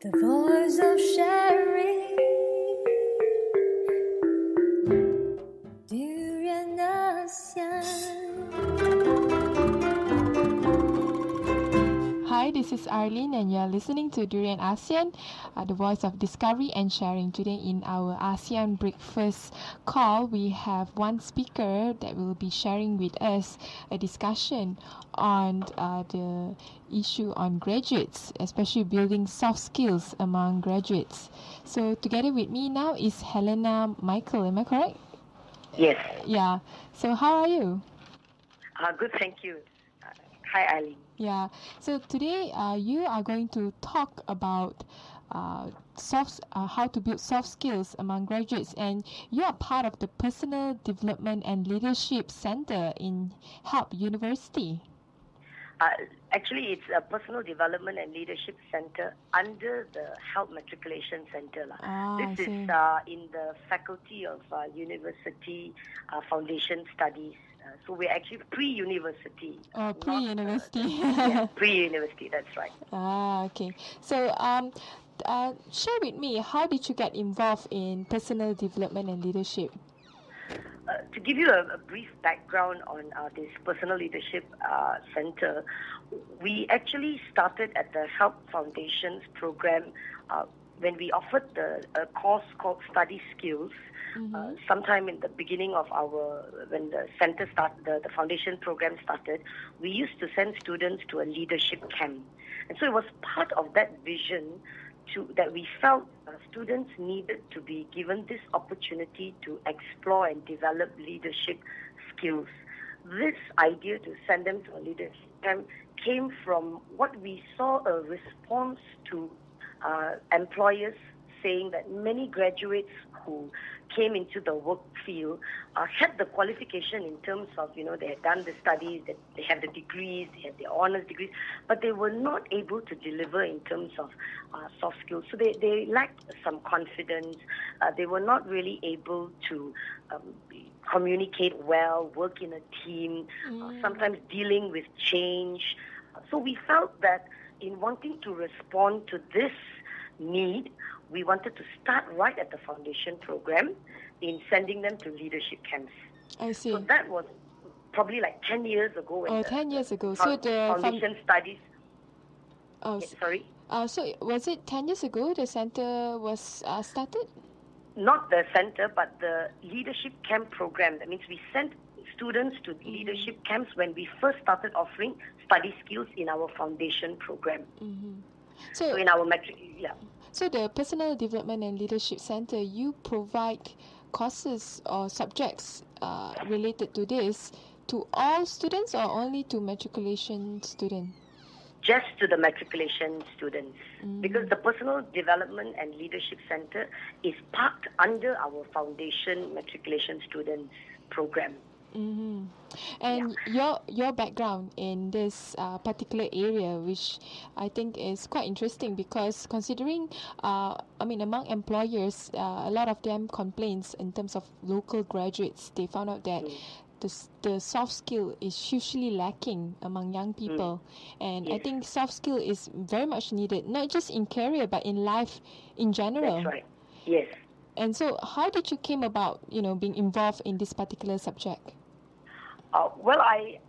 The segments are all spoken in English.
The voice of sharing during ASEAN. Hi, this is Arlene and you're listening to Durian ASEAN, the voice of discovery and sharing. Today in our ASEAN Breakfast call, we have one speaker that will be sharing with us a discussion on the issue on graduates, especially building soft skills among graduates. So together with me now is Helena Michael, am I correct? Yes. Yeah. So how are you? Good, thank you. Hi, Arlene. Yeah. So today, you are going to talk about how to build soft skills among graduates, and you are part of the Personal Development and Leadership Center in HELP University. Actually, it's a Personal Development and Leadership Center under the HELP Matriculation Center. This is in the Faculty of University Foundation Studies. So we're actually pre-university. Pre-university. Pre-university, that's right. Okay. So share with me, how did you get involved in personal development and leadership? To give you a brief background on this Personal Leadership Center, we actually started at the HELP Foundations program when we offered a course called Study Skills. Sometime in the beginning of when the center started, the foundation program started, we used to send students to a leadership camp. And so it was part of that vision that we felt students needed to be given this opportunity to explore and develop leadership skills. This idea to send them to a leadership camp came from what we saw a response to employers saying that many graduates who came into the work field had the qualification in terms of, they had done the studies, that they have the degrees, they have their honors degrees, but they were not able to deliver in terms of soft skills. So they lacked some confidence. They were not really able to communicate well, work in a team, sometimes dealing with change. So we felt that in wanting to respond to this need, we wanted to start right at the foundation program in sending them to leadership camps. I see. So that was probably like 10 years ago. 10 years ago. So the foundation studies. Sorry? So was it 10 years ago the center was started? Not the center, but the leadership camp program. That means we sent students to leadership camps when we first started offering study skills in our foundation program. So in our So the Personal Development and Leadership Center, you provide courses or subjects related to this to all students or only to matriculation students? Just to the matriculation students. Because the Personal Development and Leadership Center is parked under our foundation matriculation students program. And your background in this particular area, which I think is quite interesting, because considering, among employers, a lot of them complains in terms of local graduates. They found out that the soft skill is hugely lacking among young people, and I think soft skill is very much needed, not just in career but in life in general. That's right. Yes. And so, how did you came about, being involved in this particular subject? Well, I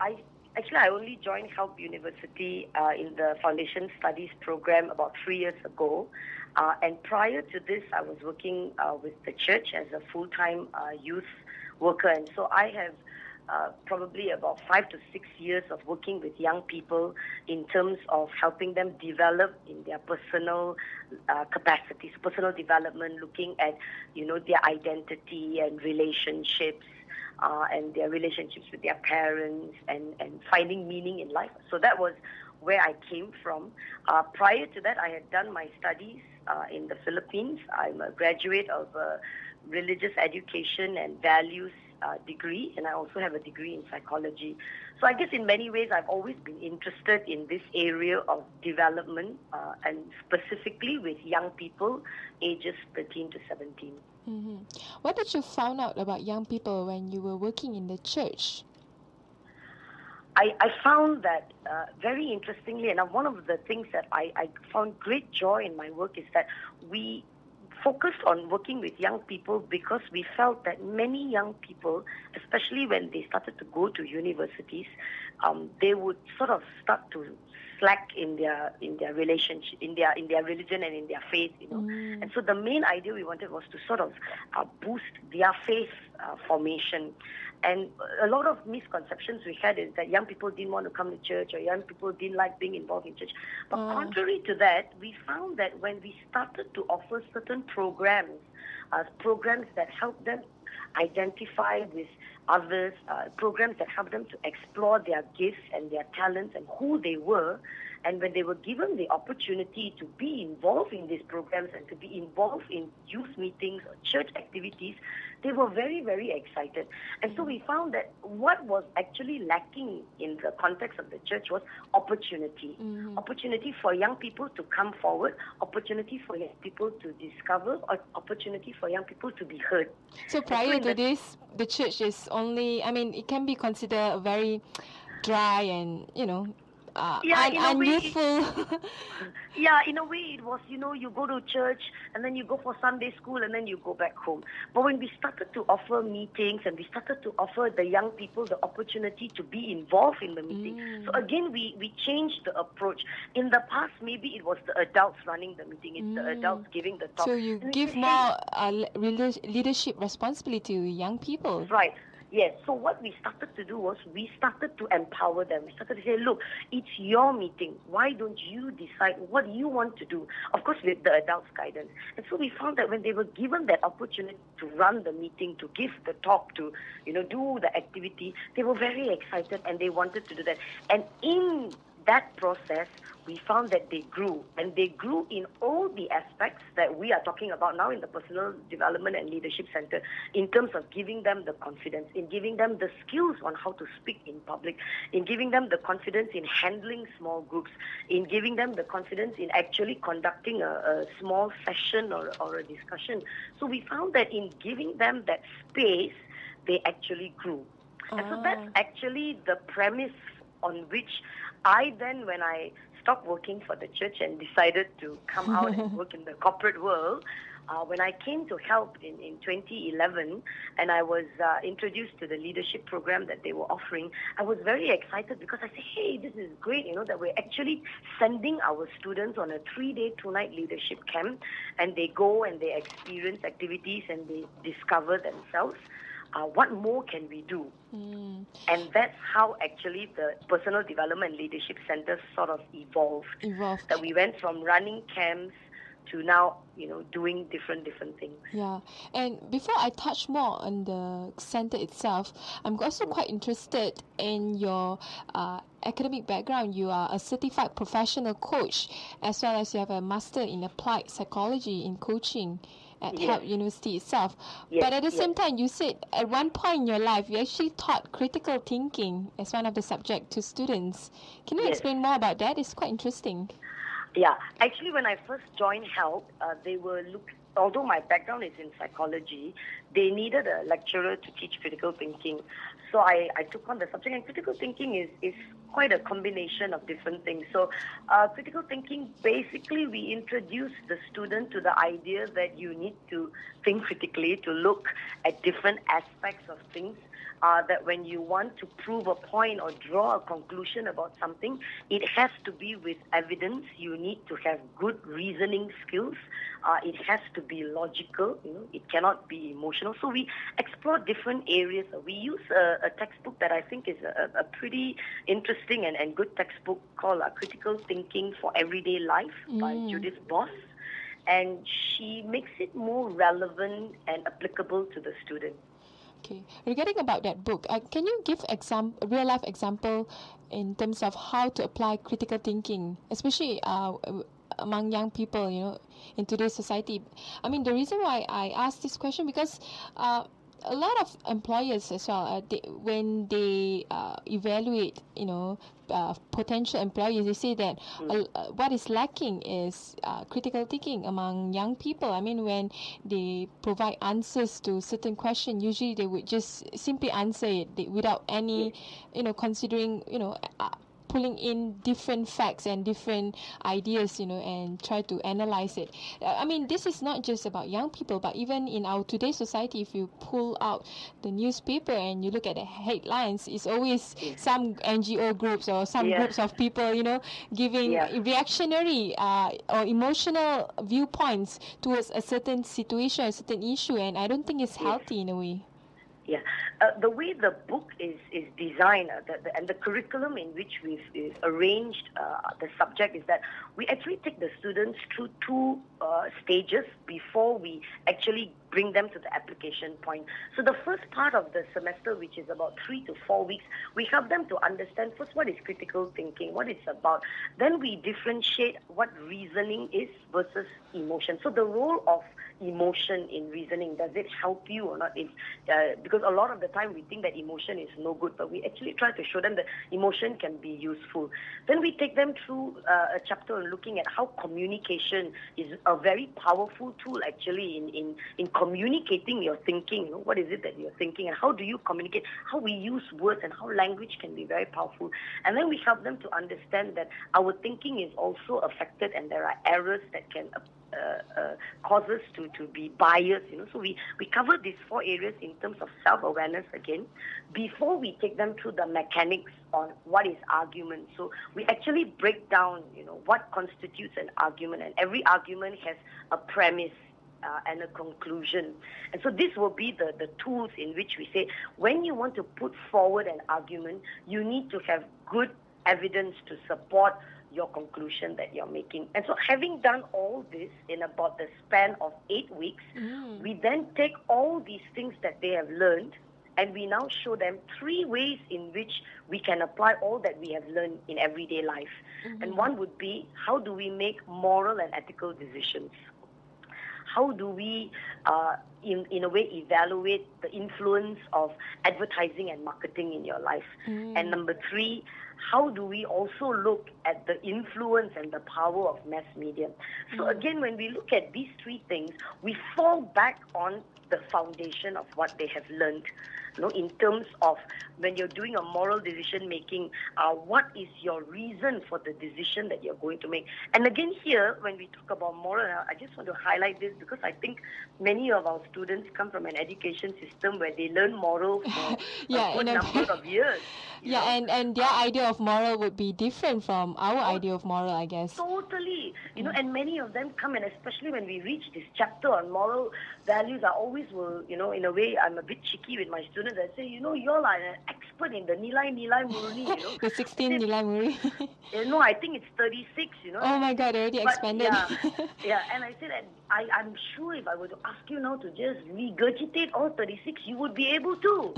only joined HELP University in the Foundation Studies program about 3 years ago. And prior to this, I was working with the church as a full-time youth worker. And so I have probably about 5 to 6 years of working with young people in terms of helping them develop in their personal capacities, personal development, looking at, their identity and relationships. And their relationships with their parents and finding meaning in life. So that was where I came from. Prior to that, I had done my studies in the Philippines. I'm a graduate of religious education and values degree, and I also have a degree in psychology. So I guess in many ways, I've always been interested in this area of development, and specifically with young people, ages 13 to 17. What did you find out about young people when you were working in the church? I found that very interestingly, and one of the things that I found great joy in my work is that we focused on working with young people because we felt that many young people, especially when they started to go to universities, they would sort of start to slack in their relationship, in their religion and in their faith, And so the main idea we wanted was to sort of boost their faith formation. And a lot of misconceptions we had is that young people didn't want to come to church, or young people didn't like being involved in church. But contrary to that, we found that when we started to offer certain programs that help them identify with others, programs that help them to explore their gifts and their talents and who they were, and when they were given the opportunity to be involved in these programs and to be involved in youth meetings or church activities, they were very, very excited. And so we found that what was actually lacking in the context of the church was opportunity. Opportunity for young people to come forward, opportunity for young people to discover, or opportunity for young people to be heard. So prior to this, the church is only, it can be considered a very dry and, unyouthful. Yeah, in a way it was, you go to church and then you go for Sunday school and then you go back home. But when we started to offer meetings and we started to offer the young people the opportunity to be involved in the meeting, so again, we changed the approach. In the past, maybe it was the adults running the meeting, it's the adults giving the talk. So you give more leadership responsibility to young people. Right. Yes. So what we started to do was we started to empower them. We started to say, look, it's your meeting. Why don't you decide what you want to do? Of course, with the adults' guidance. And so we found that when they were given that opportunity to run the meeting, to give the talk, to, do the activity, they were very excited and they wanted to do that. And in that process, we found that they grew, and they grew in all the aspects that we are talking about now in the Personal Development and Leadership Center, in terms of giving them the confidence, in giving them the skills on how to speak in public, in giving them the confidence in handling small groups, in giving them the confidence in actually conducting a small session or a discussion. So we found that in giving them that space, they actually grew. And so that's actually the premise on which I then, when I stopped working for the church and decided to come out and work in the corporate world, when I came to help in 2011 and I was introduced to the leadership program that they were offering, I was very excited because I said, hey, this is great, that we're actually sending our students on a 3-day, 2-night leadership camp, and they go and they experience activities and they discover themselves. What more can we do? And that's how actually the Personal Development and Leadership Center sort of evolved. That we went from running camps to now, doing different things. Yeah. And before I touch more on the center itself, I'm also quite interested in your academic background. You are a certified professional coach, as well as you have a master in applied psychology in coaching at Help University itself. But at the same time, you said at one point in your life, you actually taught critical thinking as one of the subject to students. Can you explain more about that? It's quite interesting. Yeah, actually, when I first joined Help, they were although my background is in psychology, they needed a lecturer to teach critical thinking. So I took on the subject, and critical thinking is quite a combination of different things. So critical thinking, basically, we introduce the student to the idea that you need to think critically, to look at different aspects of things, that when you want to prove a point or draw a conclusion about something, it has to be with evidence. You need to have good reasoning skills. It has to be logical. It cannot be emotional. So we explore different areas. We use a textbook that I think is a pretty interesting and good textbook called Critical Thinking for Everyday Life by Judith Boss. And she makes it more relevant and applicable to the student. Okay. Regarding about that book, can you give real life example in terms of how to apply critical thinking, especially among young people, in today's society? I mean, the reason why I asked this question because a lot of employers as well, when they evaluate, potential employees, they say that what is lacking is critical thinking among young people. I mean, when they provide answers to certain questions, usually they would just simply answer it without any, considering, pulling in different facts and different ideas, and try to analyze it. I mean, this is not just about young people, but even in our today's society, if you pull out the newspaper and you look at the headlines, it's always some NGO groups or some groups of people, giving reactionary or emotional viewpoints towards a certain situation, a certain issue, and I don't think it's healthy in a way. Yeah, the way the book is designed and the curriculum in which we've arranged the subject is that we actually take the students through two stages before we actually bring them to the application point. So the first part of the semester, which is about 3 to 4 weeks, we help them to understand first what is critical thinking, what it's about. Then we differentiate what reasoning is versus emotion. So the role of emotion in reasoning, does it help you or not? It's, because a lot of the time we think that emotion is no good, but we actually try to show them that emotion can be useful. Then we take them through a chapter on looking at how communication is a very powerful tool actually in communicating your thinking. What is it that you're thinking and how do you communicate, how we use words and how language can be very powerful. And then we help them to understand that our thinking is also affected and there are errors that can cause us to be biased. So we cover these 4 areas in terms of self-awareness again before we take them through the mechanics on what is argument. So we actually break down what constitutes an argument, and every argument has a premise and a conclusion. And so this will be the tools in which we say when you want to put forward an argument, you need to have good evidence to support your conclusion that you're making. And so having done all this in about the span of 8 weeks, we then take all these things that they have learned and we now show them 3 ways in which we can apply all that we have learned in everyday life. And one would be, how do we make moral and ethical decisions? How do we, in a way, evaluate the influence of advertising and marketing in your life? And number 3, how do we also look at the influence and the power of mass media? So again, when we look at these 3 things, we fall back on the foundation of what they have learned. In terms of when you're doing a moral decision making, what is your reason for the decision that you're going to make? And again here, when we talk about moral, I just want to highlight this because I think many of our students come from an education system where they learn moral for a good number of years. And their idea of moral would be different from our idea of moral, I guess. Totally. And many of them come, and especially when we reach this chapter on moral values, I always will, in a way, I'm a bit cheeky with my students. I say, you all are an expert in the Nilai Murni, The 16 Nilai Murni. I think it's 36, Oh my God, already expanded. And I said that I'm sure if I were to ask you now to just regurgitate all 36, you would be able to.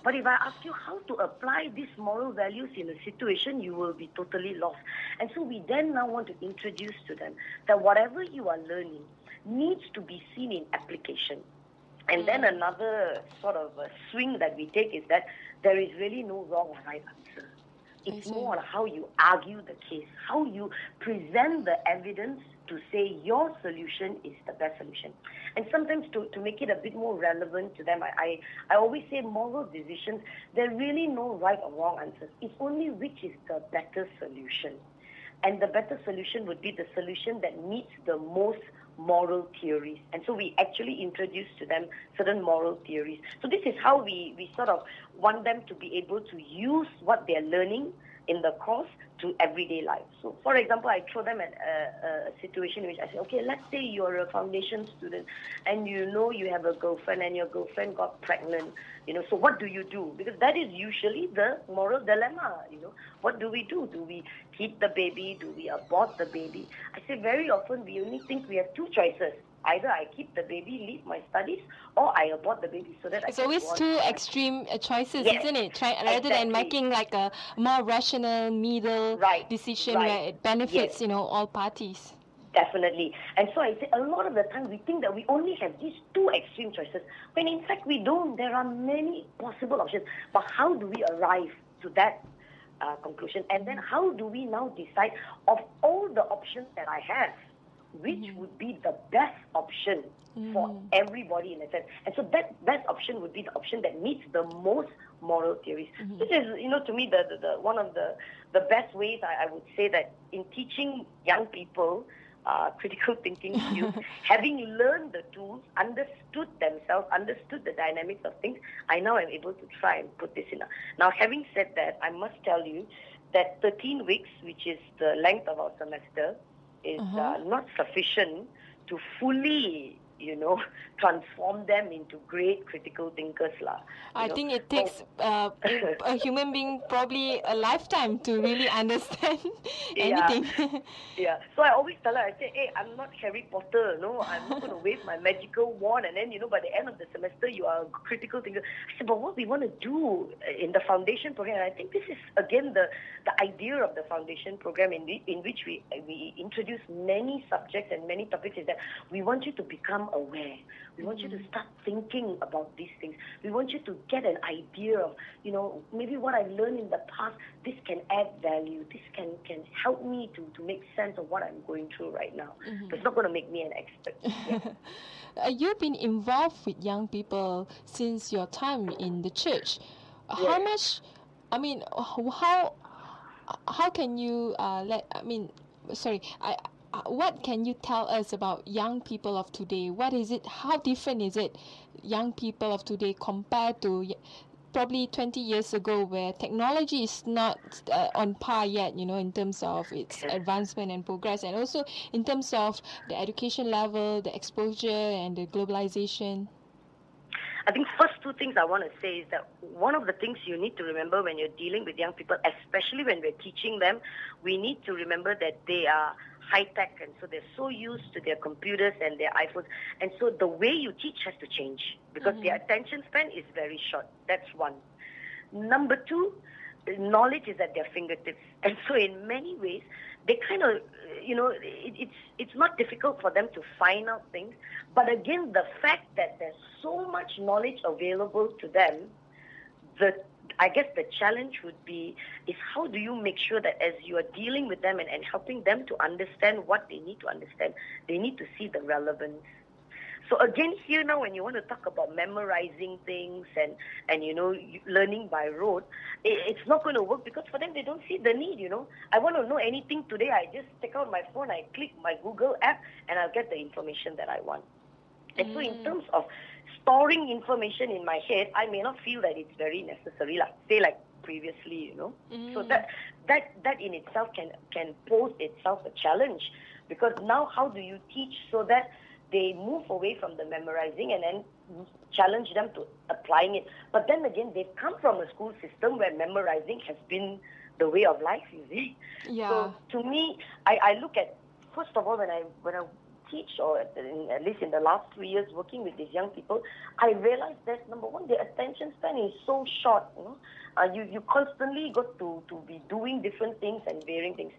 But if I ask you how to apply these moral values in a situation, you will be totally lost. And so we then now want to introduce to them that whatever you are learning needs to be seen in application. And then another sort of swing that we take is that there is really no wrong or right answer. It's more on how you argue the case, how you present the evidence to say your solution is the best solution. And sometimes to make it a bit more relevant to them, I always say moral decisions, there are really no right or wrong answers. It's only which is the better solution. And the better solution would be the solution that meets the most moral theories. And so we actually introduce to them certain moral theories. So this is how we sort of want them to be able to use what they're learning in the course to everyday life. So for example, I throw them at a situation in which I say, okay, let's say you're a foundation student and you have a girlfriend and your girlfriend got pregnant. So what do you do? Because that is usually the moral dilemma. What do we do? Do we keep the baby? Do we abort the baby? I say very often we only think we have 2 choices. Either I keep the baby, leave my studies, or I abort the baby so that it's always 2 extreme choices, isn't it? Rather than making like a more rational middle decision where it benefits, all parties. Definitely. And so I say a lot of the time we think that we only have these two extreme choices, when in fact we don't. There are many possible options. But how do we arrive to that conclusion? And then how do we now decide of all the options that I have, which would be the best option for everybody in a sense? And so that best option would be the option that meets the most moral theories. This is, to me, the one of the best ways I would say that in teaching young people critical thinking skills, having learned the tools, understood themselves, understood the dynamics of things, I now am able to try and put this in. Now, having said that, I must tell you that 13 weeks, which is the length of our semester, is not sufficient to fully, transform them into great critical thinkers. I think it takes a human being probably a lifetime to really understand anything. Yeah. So I always tell her, I say, hey, I'm not Harry Potter, I'm not going to wave my magical wand and then, by the end of the semester, you are a critical thinker. I said, but what we want to do in the foundation program, and I think this is, again, the idea of the foundation program in which we introduce many subjects and many topics, is that we want you to become aware. We want you to start thinking about these things. We want you to get an idea of, maybe what I've learned in the past, this can add value. This can help me to make sense of what I'm going through right now. But it's not going to make me an expert. Yeah. You've been involved with young people since your time in the church. Yes. How much, how can you what can you tell us about young people of today? What is it? How different is it, young people of today compared to probably 20 years ago, where technology is not on par yet, in terms of its advancement and progress, and also in terms of the education level, the exposure, and the globalization? I think first two things I want to say is that one of the things you need to remember when you're dealing with young people, especially when we're teaching them, we need to remember that they are high-tech, and so they're so used to their computers and their iPhones. And so the way you teach has to change because their attention span is very short. That's one. Number two, knowledge is at their fingertips. And so in many ways, they kind of, it's not difficult for them to find out things. But again, the fact that there's so much knowledge available to them, I guess the challenge would be is how do you make sure that as you are dealing with them and helping them to understand what they need to understand, they need to see the relevance. So again, here now, when you want to talk about memorizing things and learning by rote, it's not going to work because for them, they don't see the need, I want to know anything today, I just take out my phone, I click my Google app, and I'll get the information that I want. And so in terms of storing information in my head, I may not feel that it's very necessary, like previously, So that in itself can pose itself a challenge, because now how do you teach so that they move away from the memorizing and then challenge them to applying it? But then again, they've come from a school system where memorizing has been the way of life, you see. Yeah. So to me, I look at, first of all, when I teach, or at least in the last 3 years working with these young people, I realized that number one, their attention span is so short. You constantly got to be doing different things and varying things.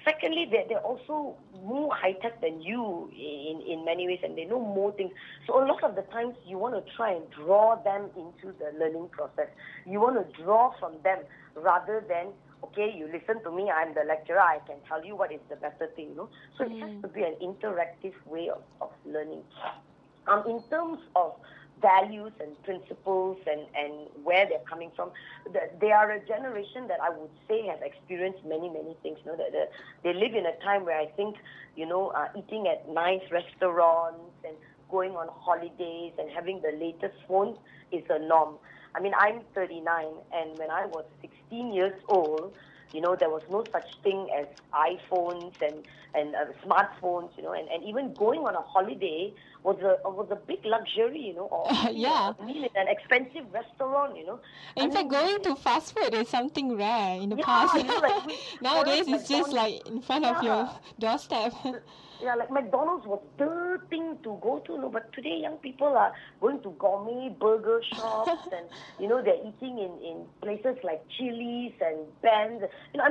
Secondly, they're also more high-tech than you in many ways, and they know more things. So a lot of the times you want to try and draw them into the learning process. You want to draw from them rather than, okay, you listen to me, I'm the lecturer, I can tell you what is the better thing, So it has to be an interactive way of learning. In terms of values and principles and where they're coming from, they are a generation that I would say have experienced many, many things. They live in a time where I think, eating at nice restaurants and going on holidays and having the latest phones is a norm. I mean, I'm 39, and when I was 16 years old, there was no such thing as iPhones and smartphones, and even going on a holiday was a big luxury, or yeah, a meal in an expensive restaurant, In fact, going to fast food is something rare in the past. Nowadays, it's just like in front of your doorstep. Yeah, like McDonald's was the thing to go to, no. But today, young people are going to gourmet burger shops, and they're eating in places like Chili's and Ben's. In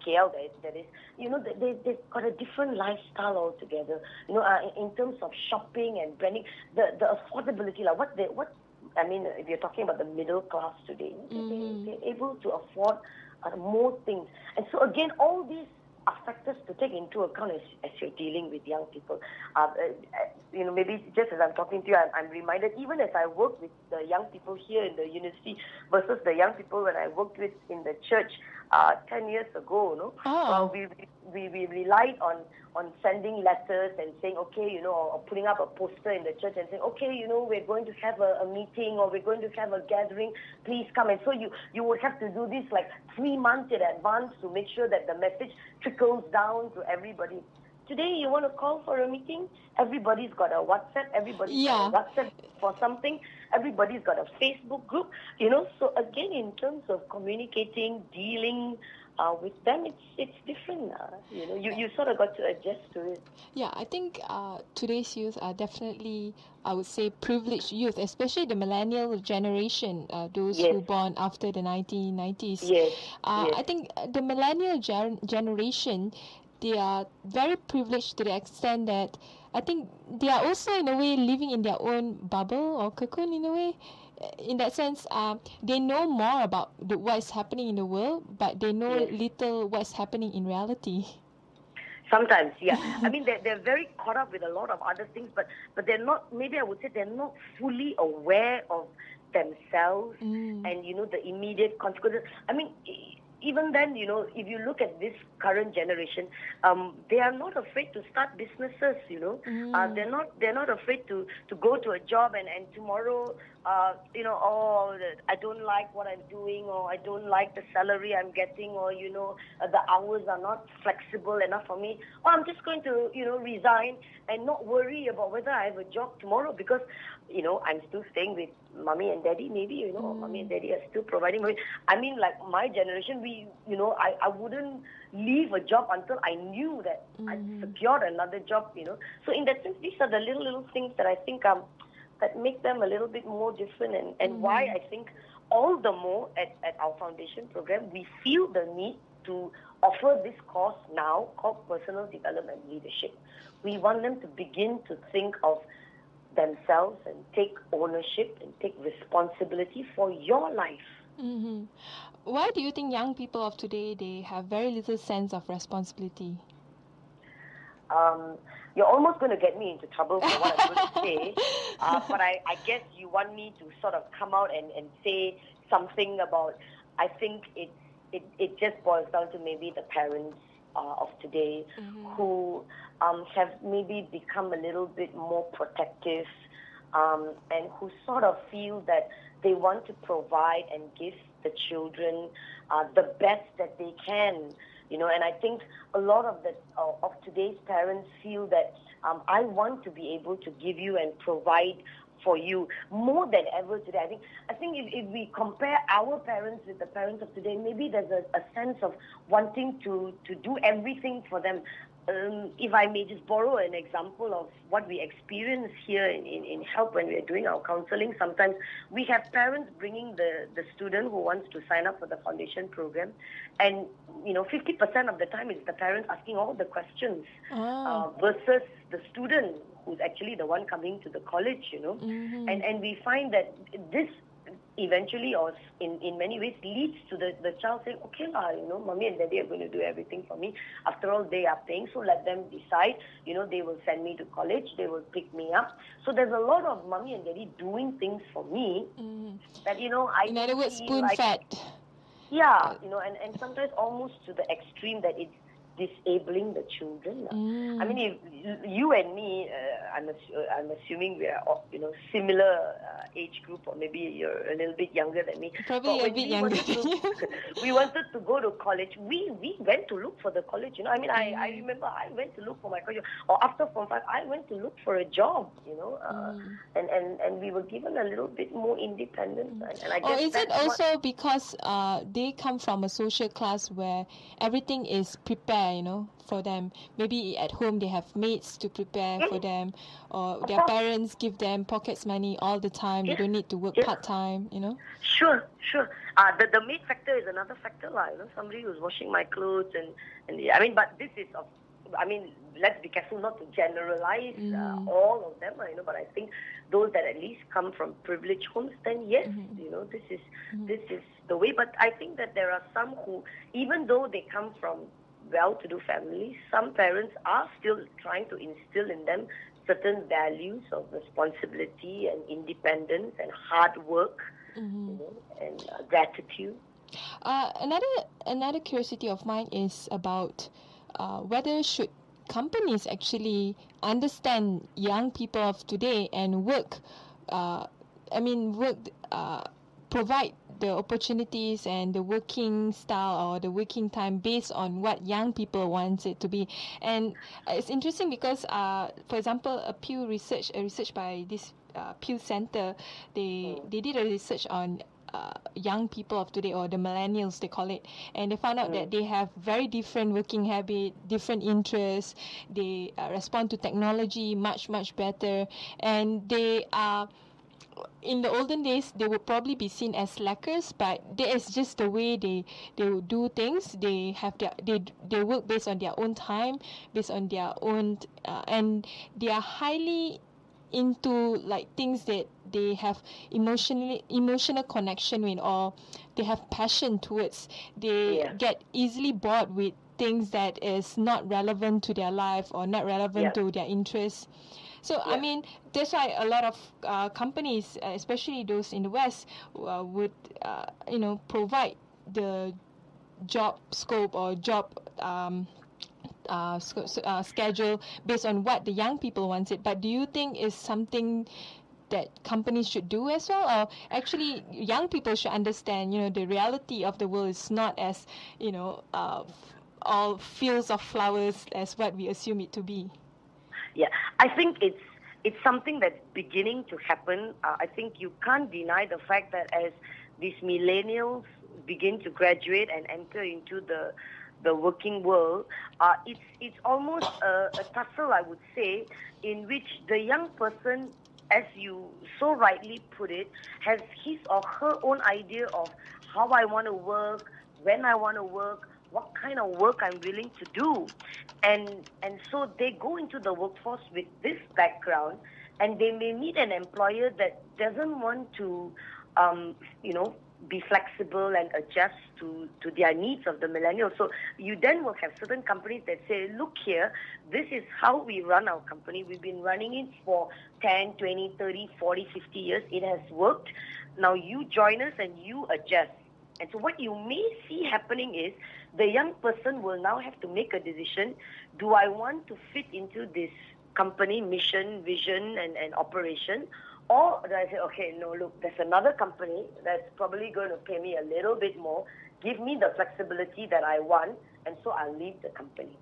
KL that is, they've got a different lifestyle altogether. In terms of shopping and branding, the affordability, like if you're talking about the middle class today, they're able to afford more things, and so again, all these are factors to take into account as you're dealing with young people. Maybe just as I'm talking to you, I'm reminded, even as I work with the young people here in the university versus the young people when I worked with in the church 10 years ago, we relied on sending letters and saying, okay, or putting up a poster in the church and saying, okay, we're going to have a meeting, or we're going to have a gathering, please come. And so you would have to do this like 3 months in advance to make sure that the message trickles down to everybody. Today, you want to call for a meeting, everybody's got a WhatsApp, everybody's got a WhatsApp for something, everybody's got a Facebook group, So again, in terms of communicating, dealing with them, it's different. You sort of got to adjust to it. Yeah, I think today's youth are definitely, I would say, privileged youth, especially the millennial generation, those who born after the 1990s. Yes. I think the millennial generation, they are very privileged to the extent that I think they are also in a way living in their own bubble or cocoon in a way. In that sense, they know more about what is happening in the world, but they know little what's happening in reality. Sometimes, yeah. They're very caught up with a lot of other things, but they're not, maybe I would say they're not fully aware of themselves and, the immediate consequences. Even then, if you look at this current generation, they are not afraid to start businesses, they're not afraid to go to a job and tomorrow, I don't like what I'm doing, or I don't like the salary I'm getting, or, the hours are not flexible enough for me. Or I'm just going to, resign and not worry about whether I have a job tomorrow because, I'm still staying with mommy and daddy, maybe, mommy and daddy are still providing me. Like my generation, I wouldn't leave a job until I knew that I secured another job, So in that sense, these are the little things that I think that make them a little bit more different, and why I think all the more at our foundation program, we feel the need to offer this course now called Personal Development Leadership. We want them to begin to think of themselves and take ownership and take responsibility for your life. Mm-hmm. Why do you think young people of today, they have very little sense of responsibility? You're almost going to get me into trouble for what I'm going to say, but I guess you want me to sort of come out and say something about, I think it just boils down to maybe the parents of today who have maybe become a little bit more protective and who sort of feel that they want to provide and give the children the best that they can. And I think a lot of today's parents feel that I want to be able to give you and provide for you more than ever today. I think if we compare our parents with the parents of today, maybe there's a sense of wanting to do everything for them. If I may just borrow an example of what we experience here in HELP when we are doing our counseling, sometimes we have parents bringing the student who wants to sign up for the foundation program, and 50% of the time it's the parents asking all the questions versus the student who's actually the one coming to the college, and we find that this eventually, or in many ways, leads to the child saying, okay, mommy and daddy are going to do everything for me. After all, they are paying, so let them decide. They will send me to college, they will pick me up. So there's a lot of mommy and daddy doing things for me that, I in other words, spoon-fed. Yeah, and sometimes almost to the extreme that it's disabling the children. If you and me, I'm assuming we are, similar age group, or maybe you're a little bit younger than me. Probably a bit younger. We wanted to go to college. We went to look for the college. I remember I went to look for my college, or after Form 5, I went to look for a job. And we were given a little bit more independence. And I guess is it also because they come from a social class where everything is prepared, for them. Maybe at home they have maids to prepare for them, or Of their course. parents give them pockets money all the time. They Yes. don't need to work Yes. part-time, Sure. The maid factor is another factor, lah. Somebody who's washing my clothes and I mean, but this is let's be careful not to generalize all of them, But I think those that at least come from privileged homes, then yes, this is the way. But I think that there are some who, even though they come from well-to-do families, some parents are still trying to instill in them certain values of responsibility and independence and hard work, and gratitude. Another curiosity of mine is about whether should companies actually understand young people of today and provide the opportunities and the working style or the working time based on what young people want it to be. And it's interesting because, for example, a research by this Pew Center, they did a research on young people of today, or the millennials they call it, and they found out that they have very different working habit, different interests. They respond to technology much better, and they are, in the olden days they would probably be seen as slackers, but that is just the way they would do things. They have they work based on their own time, based on their own and they are highly into like things that they have emotional connection with, or they have passion towards. They get easily bored with things that is not relevant to their life or not relevant to their interests. So I mean, that's why a lot of companies, especially those in the West, would provide the job scope or job schedule based on what the young people wanted. But do you think is something that companies should do as well, or actually young people should understand, the reality of the world is not as, all fields of flowers as what we assume it to be? Yeah, I think it's something that's beginning to happen. I think you can't deny the fact that as these millennials begin to graduate and enter into the working world, it's almost a tussle, I would say, in which the young person, as you so rightly put it, has his or her own idea of how I want to work, when I want to work, what kind of work I'm willing to do. And so they go into the workforce with this background, and they may meet an employer that doesn't want to, be flexible and adjust to their needs of the millennials. So you then will have certain companies that say, look here, this is how we run our company. We've been running it for 10, 20, 30, 40, 50 years. It has worked. Now you join us and you adjust. And so what you may see happening is the young person will now have to make a decision. Do I want to fit into this company mission, vision, and operation? Or do I say, okay, no, look, there's another company that's probably going to pay me a little bit more, give me the flexibility that I want, and so I'll leave the company.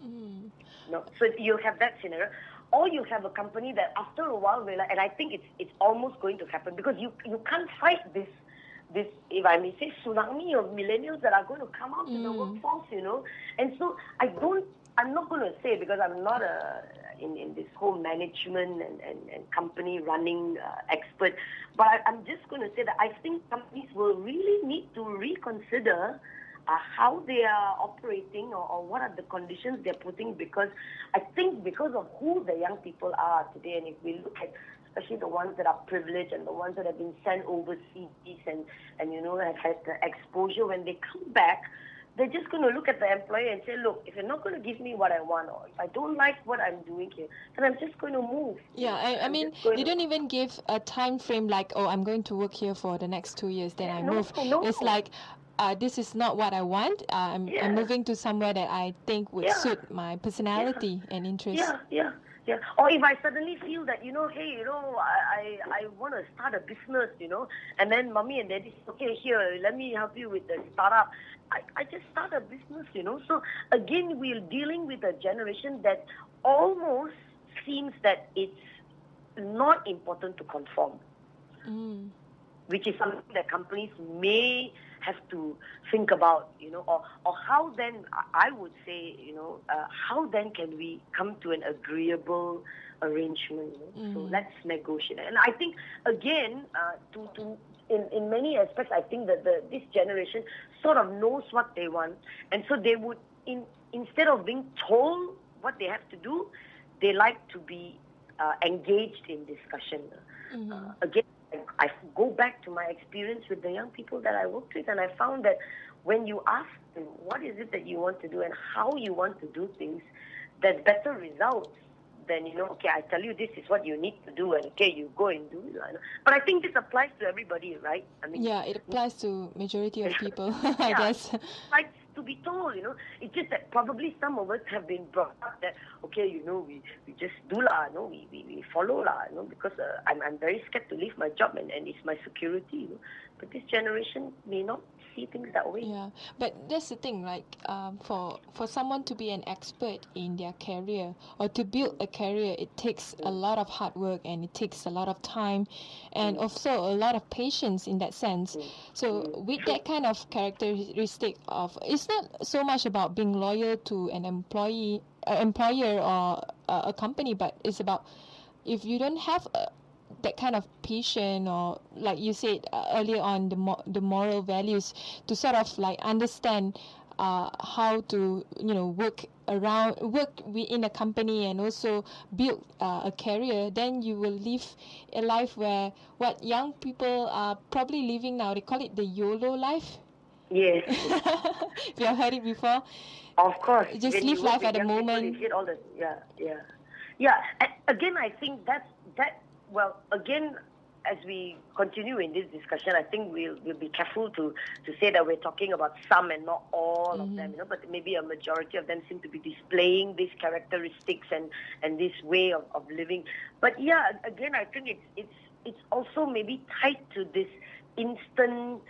No, so you have that scenario. Or you have a company that after a while realize, and I think it's almost going to happen, because you can't fight this, if I may say, tsunami of millennials that are going to come out to the workforce, And so I'm not going to say, because I'm not in this whole management and company running expert, but I'm just going to say that I think companies will really need to reconsider how they are operating, or what are the conditions they're putting, because I think because of who the young people are today, and if we look at especially the ones that are privileged and the ones that have been sent overseas and have had the exposure, when they come back, they're just going to look at the employer and say, look, if you're not going to give me what I want, or if I don't like what I'm doing here, then I'm just going to move. Yeah, I mean, they don't even give a time frame like, oh, I'm going to work here for the next 2 years, then I move. No. It's like, this is not what I want. I'm moving to somewhere that I think would suit my personality and interests. Yeah. Or if I suddenly feel that, hey, I want to start a business, and then mommy and daddy say, okay, here, let me help you with the startup. I just start a business, So again, we're dealing with a generation that almost seems that it's not important to conform. which is something that companies may have to think about, or how then, I would say, how then can we come to an agreeable arrangement? So let's negotiate. And I think, again, in many aspects, I think that this generation sort of knows what they want, and so they would, instead of being told what they have to do, they like to be engaged in discussion. Again, I go back to my experience with the young people that I worked with, and I found that when you ask them what is it that you want to do and how you want to do things, there's better results than, okay, I tell you this is what you need to do, and okay, you go and do it. But I think this applies to everybody, right? I mean, yeah, it applies to majority of people, I guess. Like to be told, it's just that probably some of us have been brought up that, okay, we just do lah, we follow lah, because I'm very scared to leave my job and it's my security, But this generation may not see things that way. Yeah, but that's the thing, like for someone to be an expert in their career or to build a career, it takes a lot of hard work and it takes a lot of time and also a lot of patience in that sense. So with that kind of characteristic of, it's not so much about being loyal to an employer or a company, but it's about if you don't have that kind of patience, or like you said earlier on, the moral values to sort of like understand how to work within a company and also build a career, then you will live a life where what young people are probably living now, they call it the YOLO life. Yes. You have heard it before. Of course. Just live life at the moment. People, you all the, yeah. And again, I think that. Well, again, as we continue in this discussion, I think we'll be careful to say that we're talking about some and not all of them, but maybe a majority of them seem to be displaying these characteristics and this way of living. But yeah, again, I think it's also maybe tied to this instant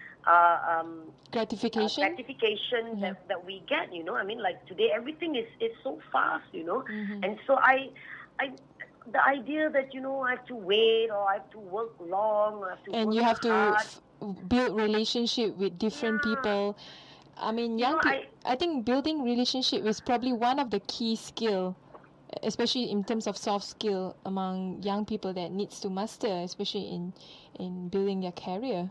gratification that we get. I mean, like today everything is so fast, and so the idea that I have to wait or I have to work long or I have to and work you have hard. to build relationship with different people. I mean, I think building relationship is probably one of the key skill, especially in terms of soft skill among young people that needs to master, especially in building their career.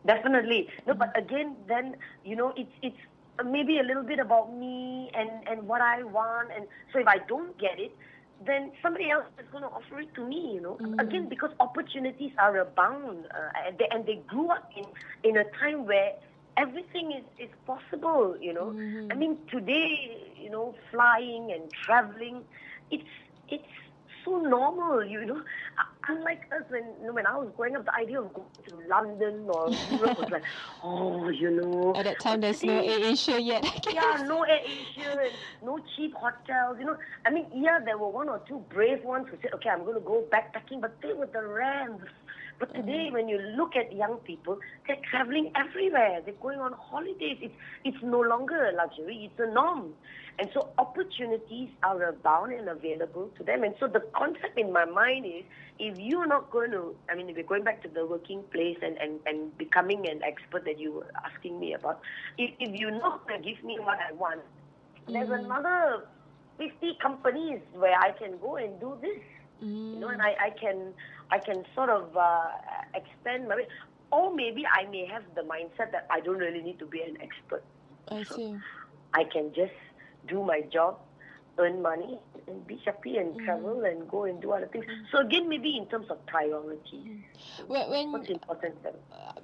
Definitely. No, but again, then it's maybe a little bit about me and what I want, and so if I don't get it, then somebody else is going to offer it to me, Again, because opportunities are abound, and they grew up in a time where everything is possible, I mean, today, flying and traveling, it's so normal, Unlike us, when I was growing up, the idea of going to London or Europe was like, At that time, there's no AirAsia yet. Yeah, no AirAsia and no cheap hotels, I mean, yeah, there were one or two brave ones who said, okay, I'm going to go backpacking, but they were the rare. But today, when you look at young people, they're traveling everywhere. They're going on holidays. It's no longer a luxury. It's a norm. And so opportunities are abound and available to them. And so the concept in my mind is, if you're not going to, I mean, if you're going back to the working place and becoming an expert that you were asking me about, if you're not going to give me what I want, there's another 50 companies where I can go and do this. And I can sort of expand my, or maybe I may have the mindset that I don't really need to be an expert. I see. I can just do my job, earn money, and be happy and travel and go and do other things. So again, maybe in terms of priorities, what's important to them?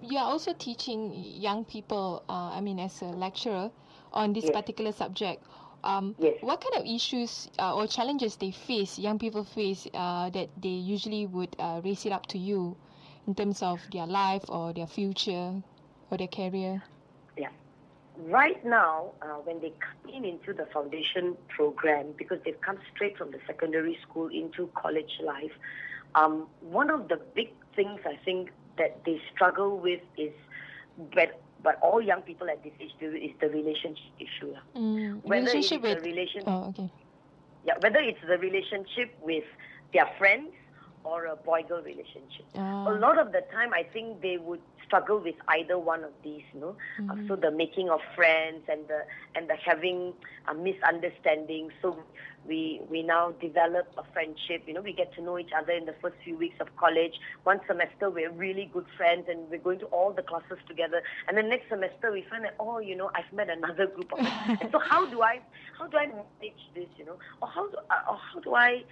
You are also teaching young people, I mean, as a lecturer on this particular subject. Yes. What kind of issues or challenges young people face, that they usually would raise it up to you in terms of their life or their future or their career? Yeah. Right now, when they come into the foundation program, because they've come straight from the secondary school into college life, one of the big things I think that they struggle with is, but all young people at this age do, is the relationship issue. Whether it's the relationship with their friends, or a boy-girl relationship. Ah. A lot of the time, I think they would struggle with either one of these, so the making of friends and the having a misunderstanding. So we now develop a friendship. We get to know each other in the first few weeks of college. One semester we're really good friends and we're going to all the classes together. And then next semester we find that I've met another group of friends. And so how do I manage this? Or how do I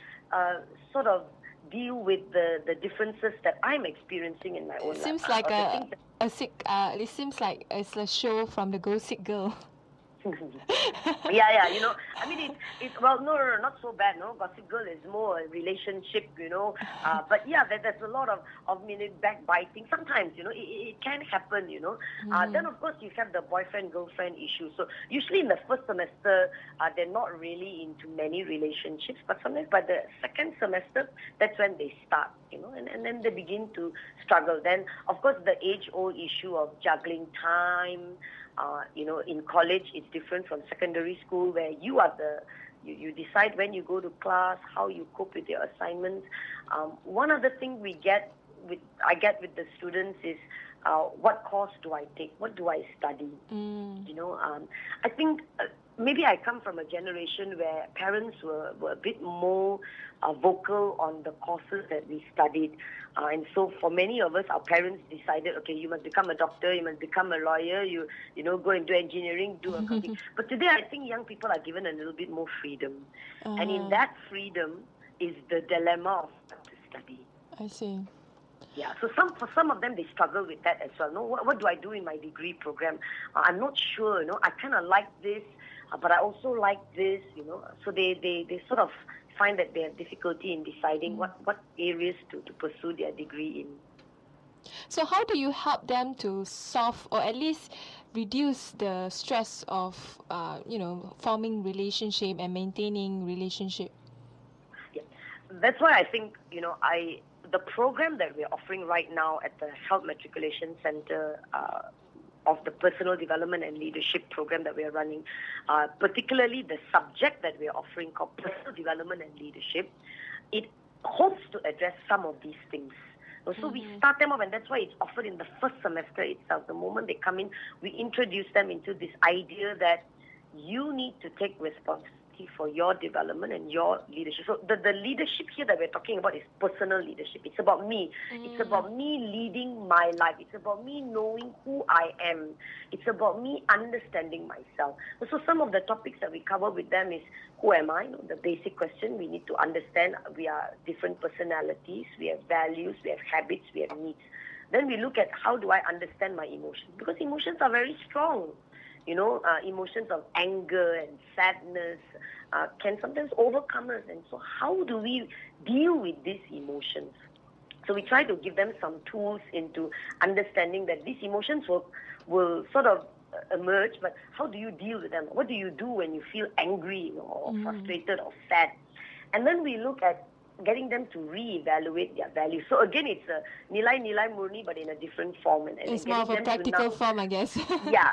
sort of deal with the differences that I'm experiencing in my own life? Seems like it seems like it's a show from the Gossip Girl. Yeah. I mean, it's well, no, not so bad. No, Gossip Girl is more a relationship. But yeah, there's a lot of backbiting. Sometimes, it can happen. Then of course you have the boyfriend-girlfriend issue. So usually in the first semester, they're not really into many relationships. But sometimes by the second semester, that's when they start. And then they begin to struggle. Then of course the age-old issue of juggling time. In college, it's different from secondary school where you decide when you go to class, how you cope with your assignments. One other thing I get with the students is what course do I take? What do I study? I think maybe I come from a generation where parents were a bit more vocal on the courses that we studied. And so for many of us, our parents decided, okay, you must become a doctor, you must become a lawyer, you go and do engineering, do accounting. But today I think young people are given a little bit more freedom. And in that freedom is the dilemma of what to study. I see. Yeah, so for some of them, they struggle with that as well. What do I do in my degree program? I'm not sure, I kind of like this, but I also like this, So they sort of find that they have difficulty in deciding what areas to pursue their degree in. So how do you help them to solve or at least reduce the stress of, forming relationship and maintaining relationship? Yeah, that's why I think, the program that we're offering right now at the Health Matriculation Center of the Personal Development and Leadership program that we're running, particularly the subject that we're offering called Personal Development and Leadership, it hopes to address some of these things. So we start them off, and that's why it's offered in the first semester itself. The moment they come in, we introduce them into this idea that you need to take responsibility for your development and your leadership. So the leadership here that we're talking about is personal leadership. It's about me. It's about me leading my life. It's about me knowing who I am. It's about me understanding myself. So some of the topics that we cover with them is, who am I? The basic question. We need to understand we are different personalities. We have values. We have habits. We have needs. Then we look at, how do I understand my emotions? Because emotions are very strong. Emotions of anger and sadness can sometimes overcome us. And so how do we deal with these emotions? So we try to give them some tools into understanding that these emotions will sort of emerge, but how do you deal with them? What do you do when you feel angry or frustrated or sad? And then we look at getting them to reevaluate their values. So again, it's a nilai murni, but in a different form. And it's more of a practical form, I guess. Yeah,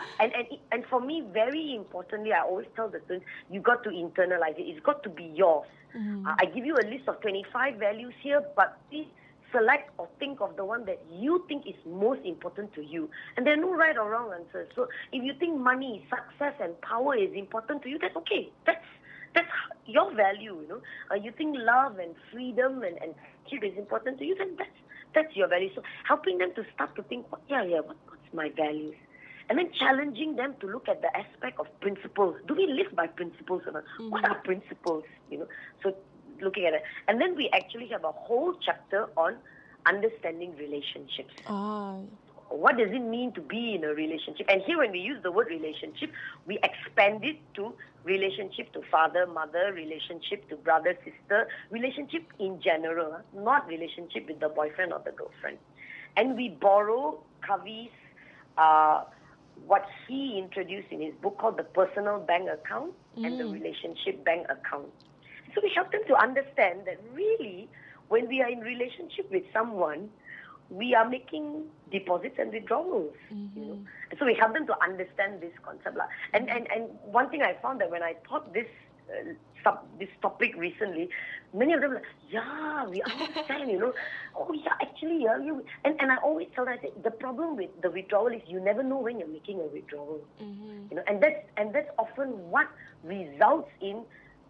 and for me, very importantly, I always tell the students, you got to internalize it. It's got to be yours. I give you a list of 25 values here, but please select or think of the one that you think is most important to you. And there are no right or wrong answers. So if you think money, success, and power is important to you, that's okay. That's your value, You think love and freedom and friendship is important to you, then that's your value. So helping them to start to think, what's my values? And then challenging them to look at the aspect of principles. Do we live by principles or not? What are principles, So looking at it. And then we actually have a whole chapter on understanding relationships. What does it mean to be in a relationship? And here when we use the word relationship, we expand it to relationship to father, mother, relationship to brother, sister, relationship in general, not relationship with the boyfriend or the girlfriend. And we borrow Kavi's, what he introduced in his book called the personal bank account and the relationship bank account. So we help them to understand that really, when we are in relationship with someone, we are making deposits and withdrawals. And so we help them to understand this concept. And one thing I found that when I taught this this topic recently, many of them are like, yeah, we understand, Oh yeah, actually, yeah, and I always tell them, I say, the problem with the withdrawal is you never know when you're making a withdrawal. And that's often what results in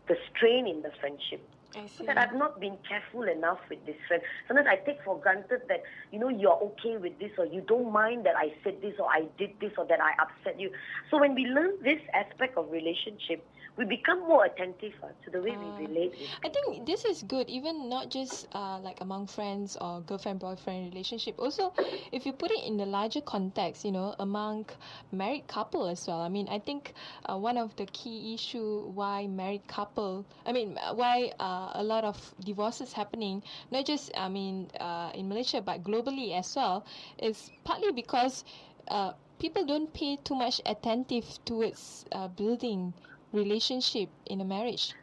the strain in the friendship. I see. That I've not been careful enough with this friend. Sometimes I take for granted that, you're okay with this, or you don't mind that I said this, or I did this, or that I upset you. So when we learn this aspect of relationship, we become more attentive to the way we relate with I think this is good, even not just like among friends or girlfriend-boyfriend relationship. Also, if you put it in the larger context, among married couple as well. I mean, I think one of the key issue why why a lot of divorces happening, not just in Malaysia but globally as well, is partly because people don't pay too much attentive towards building relationship in a marriage,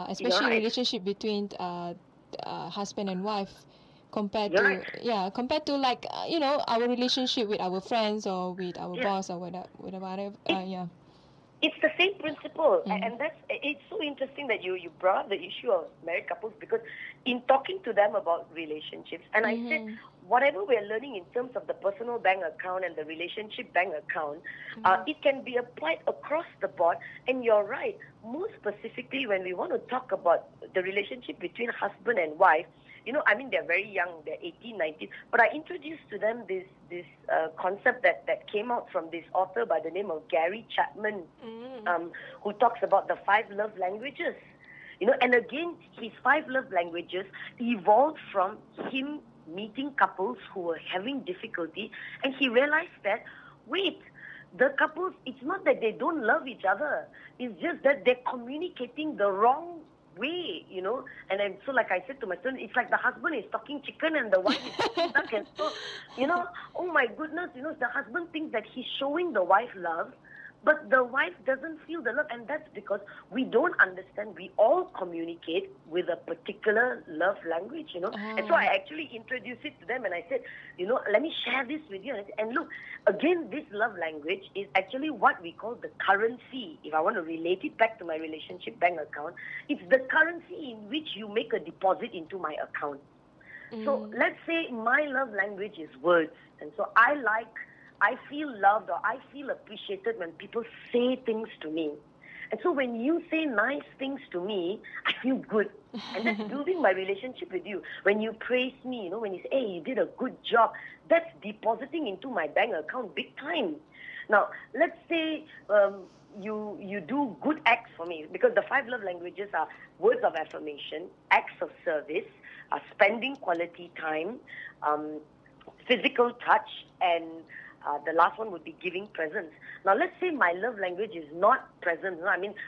especially right. relationship between husband and wife, compared You're to right. compared to like our relationship with our friends or with our Yeah. boss or whatever. It's the same principle, and it's so interesting that you brought up the issue of married couples, because in talking to them about relationships, and I said, whatever we're learning in terms of the personal bank account and the relationship bank account, it can be applied across the board. And you're right, more specifically when we want to talk about the relationship between husband and wife, they're very young, they're 18, 19, but I introduced to them this concept that came out from this author by the name of Gowri, who talks about the 5 love languages. And again, his 5 love languages evolved from him meeting couples who were having difficulty, and he realized that, wait, the couples, it's not that they don't love each other, it's just that they're communicating the wrong way, and then, so like I said to my student, it's like the husband is talking chicken and the wife is talking duck. And so, oh my goodness, the husband thinks that he's showing the wife love, but the wife doesn't feel the love, and that's because we don't understand. We all communicate with a particular love language, And so I actually introduced it to them, and I said, let me share this with you. And look, again, this love language is actually what we call the currency. If I want to relate it back to my relationship bank account, it's the currency in which you make a deposit into my account. So let's say my love language is words, and so I feel loved, or I feel appreciated when people say things to me. And so when you say nice things to me, I feel good. And that's building my relationship with you. When you praise me, when you say, hey, you did a good job, that's depositing into my bank account big time. Now, let's say you do good acts for me, because the 5 love languages are words of affirmation, acts of service, spending quality time, physical touch, and the last one would be giving presents. Now, let's say my love language is not presents.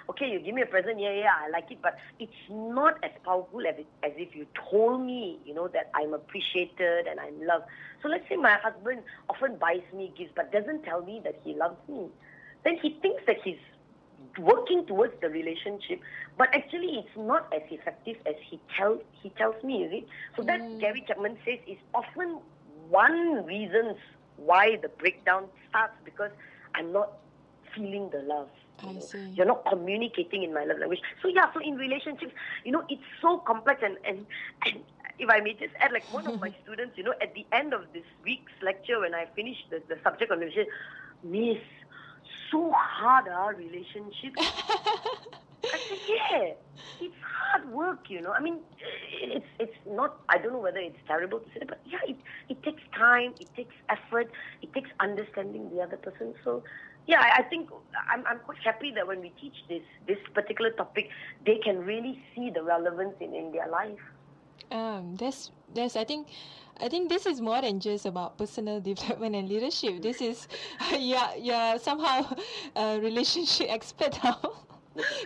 Okay, you give me a present, yeah, I like it, but it's not as powerful as if you told me, that I'm appreciated and I'm loved. So let's say my husband often buys me gifts, but doesn't tell me that he loves me. Then he thinks that he's working towards the relationship, but actually it's not as effective as he tells me, is it? So that Gowri Chapman says is often one reason why the breakdown starts, because I'm not feeling the love. I see. You're not communicating in my love language. So in relationships, it's so complex, and if I may just add, like one of my students, at the end of this week's lecture, when I finished the subject on relationship, Miss, so hard, our relationships. I said, yeah, it's hard work, it's not, I don't know whether it's terrible to say that, but yeah, it takes time, it takes effort, it takes understanding the other person. So, yeah, I think I'm quite happy that when we teach this particular topic, they can really see the relevance in their life. There's I think this is more than just about personal development and leadership. This is you're somehow a relationship expert now.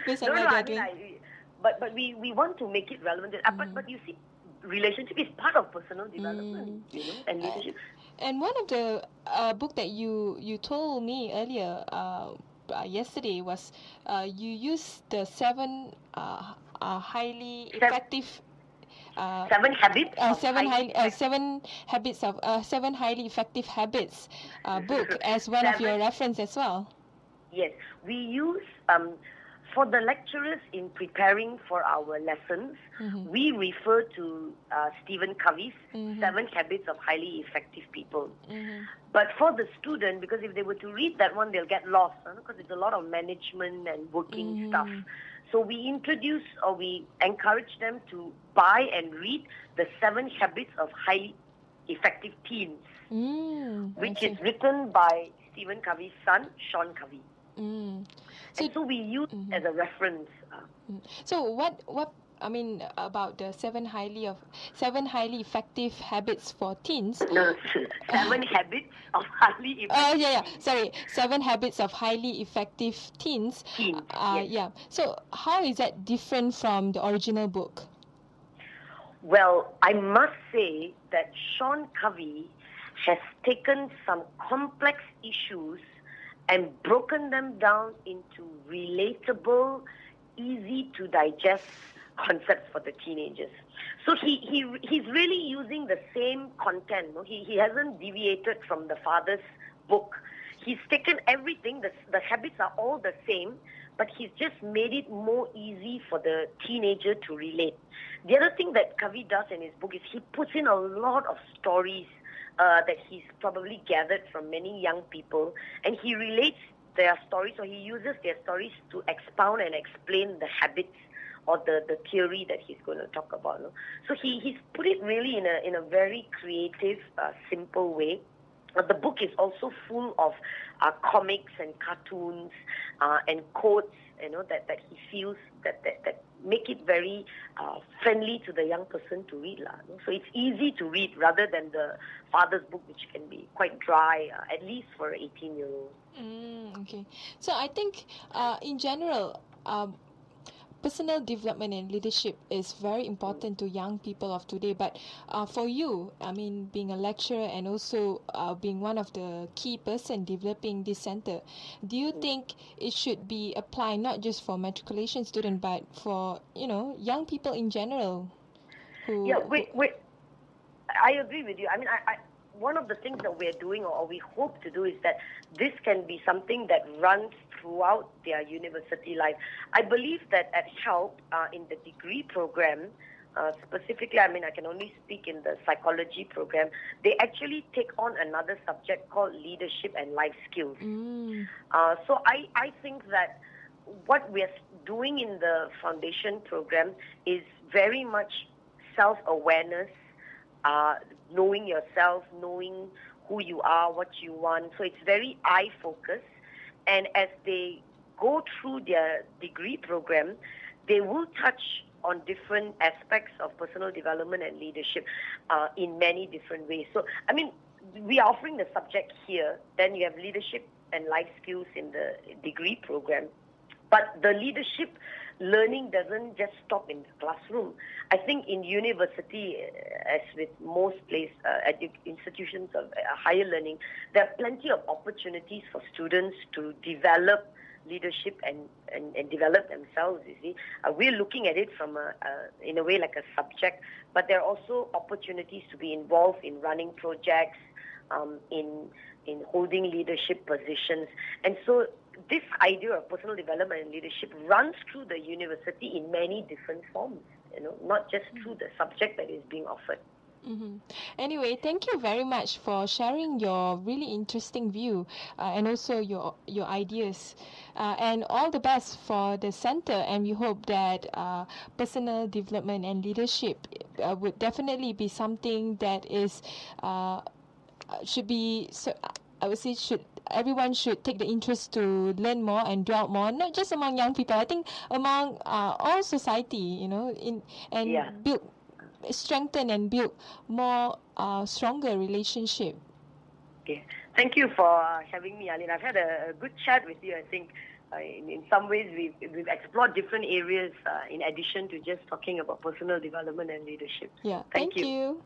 Based on what you're doing. But we want to make it relevant. But you see, relationship is part of personal development, and leadership. And one of the book that you told me earlier yesterday was you use the 7 highly effective. 7 habits. 7 highly effective habits book as one of your reference as well. Yes, we use For the lecturers in preparing for our lessons, we refer to Stephen Covey's 7 Habits of Highly Effective People. But for the student, because if they were to read that one, they'll get lost, because it's a lot of management and working stuff. So we introduce or we encourage them to buy and read the 7 Habits of Highly Effective Teens, which is written by Stephen Covey's son, Sean Covey. So we use as a reference. So what I mean about the seven highly effective habits for teens? No, 7 habits of highly effective. Oh yeah. Sorry, 7 habits of highly effective teens. Teens. Yes. Yeah. So how is that different from the original book? Well, I must say that Sean Covey has taken some complex issues and broken them down into relatable, easy to digest concepts for the teenagers. So he's really using the same content. No? He hasn't deviated from the father's book. He's taken everything, the habits are all the same, but he's just made it more easy for the teenager to relate. The other thing that Covey does in his book is he puts in a lot of stories that he's probably gathered from many young people, and he relates their stories, or he uses their stories to expound and explain the habits or the theory that he's going to talk about. No? So he's put it really in a very creative, simple way. The book is also full of comics and cartoons and quotes, that he feels that make it very friendly to the young person to read. No? So it's easy to read rather than the father's book, which can be quite dry, at least for an 18-year-old. Okay. So I think in general, personal development and leadership is very important to young people of today. But for you, I mean, being a lecturer and also being one of the key person developing this center, do you think it should be applied not just for matriculation students, but for, young people in general? I agree with you. I mean, one of the things that we're doing, or we hope to do, is that this can be something that runs throughout their university life. I believe that at HELP, in the degree program, specifically, I mean, I can only speak in the psychology program, they actually take on another subject called leadership and life skills. So I think that what we're doing in the foundation program is very much self-awareness, knowing yourself, knowing who you are, what you want. So it's very I-focused. And as they go through their degree program, they will touch on different aspects of personal development and leadership in many different ways. So, I mean, we are offering the subject here. Then you have leadership and life skills in the degree program. But the leadership learning doesn't just stop in the classroom. I think in university, as with most institutions of higher learning, there are plenty of opportunities for students to develop leadership and develop themselves, you see. We're looking at it from in a way like a subject, but there are also opportunities to be involved in running projects, in holding leadership positions. And so this idea of personal development and leadership runs through the university in many different forms, not just through the subject that is being offered. Anyway, thank you very much for sharing your really interesting view and also your ideas. And all the best for the center. And we hope that personal development and leadership would definitely be something that is should be. So I would say everyone should take the interest to learn more and dwell more, not just among young people. I think among all society, strengthen and build more stronger relationship. Okay. Thank you for having me, Arlene. I've had a good chat with you. I think in some ways we've explored different areas in addition to just talking about personal development and leadership. Yeah. Thank you.